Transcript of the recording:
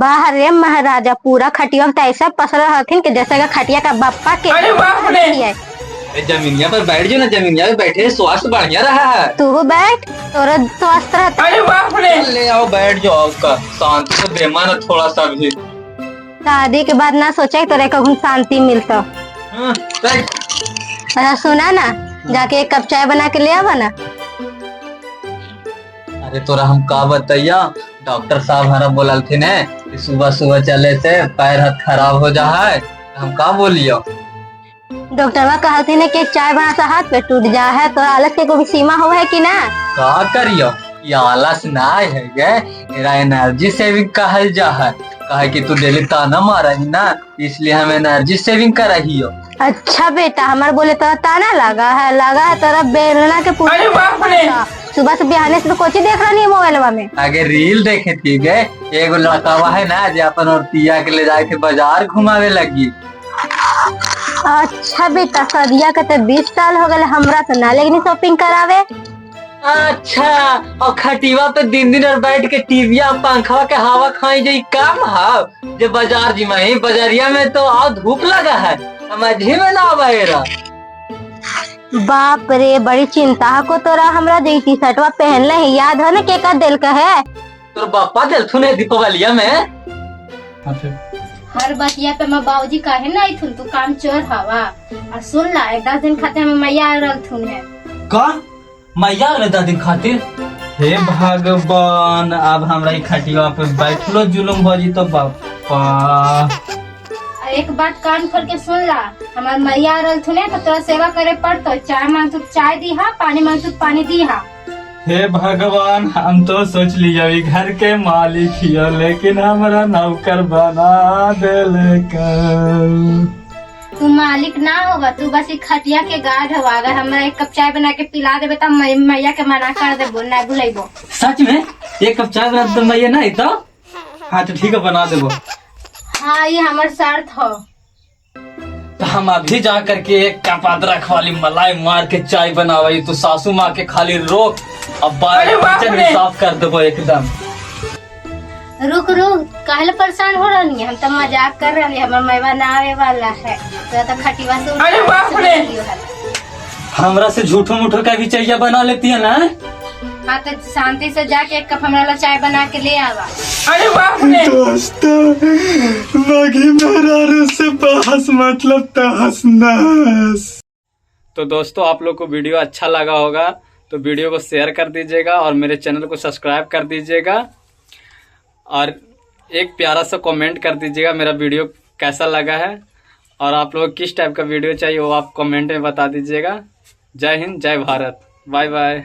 बाहर रे महाराजा पूरा खटिया में तो ऐसा पसर हथिन कि जैसे खटिया का बप्पा के। अरे बाप रे। जमीनिया पर बैठ जाओ ना, जमीनिया पे बैठे स्वास्थ्य बढ़िया रहा है। तू बैठ, तोरा स्वस्थ रहता। अरे बाप रे। ले आओ बैठ जाओ, उसका शांति से बेमा ना थोड़ा सा भी। शादी के बाद ना सोचा तोरे कहूँ शांति मिलता। बैठ। अच्छा सुना ना, जाके एक कप चाय बना के ले आवा ना। अरे तोरा हम का बताइया, डॉक्टर साहब हमारा बोलल थे ने कि सुबह सुबह चले से पैर हाथ खराब हो जा है, हम का बोलियो। डॉक्टरवा कहती ने कि चाय बना से हाथ पे टूट जा है, तो आलस के कोई सीमा हो है कि ना। का करियो, ये आलस ना है गे, मेरा एनर्जी सेविंग कहल जा है। कहे कि तू डेली ताना मारा ही ना, इसलिए हम एनर्जी सेविंग कर रही हो। अच्छा बेटा, हमारे बोले तोरा ताना लगा है तोरा बेलना के अरे बाप रे। सुबह से बिहाने से तो कोची देख रहा नहीं है मोबाइलवा में। आगे रील देखे थी गे, एगो लड़का है ना जो अपन और तिया के ले जाए के बाजार घुमावे लगी। अच्छा बेटा, सदिया के तो 20 साल हो गए, हमरा तो ना लेकिन शॉपिंग करावे। अच्छा, और खटिवा पे दिन दिन और बैठ के टीविया पंखा के हवा खाई जाई काम है जे बाजार जी में बाजारिया में तो आओ धूप लगा है, समझ ही में ना आवेरा। बाप रे, बड़ी चिंता को तोरा हमरा जो टी शर्टवा पहनले है, याद है ना के का दिल का है। तो पापा दिलथु ने दीपावलिया में। हर बतिया पे मैं बाबूजी काहे ना आई थुन, तू काम चोर हवा। और सुन ला, 10 दिन खाते में मैया आ रहल थुन है। का मैया अगले 10 दिन खातिर? हे भगवान, अब हमरा ई खटिवा पे बैठलो जुलुम हो जी तो बापा। एक बात कान खोल के सुन ला, हमार मैया आ रहल थुन है तो तोरा सेवा करे पड़तो। चाय मांग तू चाय दी हा, पानी मांग तू पानी दी हा। हे भगवान, हम तो सोच लिया घर के मालिक हियो, लेकिन हमारा नौकर बना देले तू मालिक ना होगा, तू बस एक खटिया के गार्ड हवा। अगर हमरा एक कप चाय बना के पिला देबे तो मैया के मना कर देबो, ना बुलाइबो। सच में? एक कप चाय बना तो मैया नहीं तो? हाँ तो ठीक है, बना देबो। हाँ, ये हमार शर्त हो। तो हम अभी जा करके एक कप अदरक वाली मलाई मार के चाय बनावाई, तो सासू माँ के खाली रोक, अब किचन भी साफ कर देबो एकदम। रुक काहे परेशान हो रही है, हम तो मजाक कर रहे हैं। हमार मैवा ना आवे वाला है तो खटिवा से। अरे बाप रे। हमरा से झूठो मूठो का भी चाहिए बना लेती है ना। हाँ तो शांति से जाके एक कप हमरा ला चाय बना के ले आवा। अरे बाप रे। दोस्तों, बाकी मेरा से बहस मतलब तहस नहस। तो दोस्तों, आप लोग को वीडियो अच्छा लगा होगा तो वीडियो को शेयर कर दीजिएगा और मेरे चैनल को सब्सक्राइब कर दीजिएगा और एक प्यारा सा कमेंट कर दीजिएगा मेरा वीडियो कैसा लगा है, और आप लोग किस टाइप का वीडियो चाहिए वो आप कमेंट में बता दीजिएगा। जय हिंद, जय भारत, बाय बाय।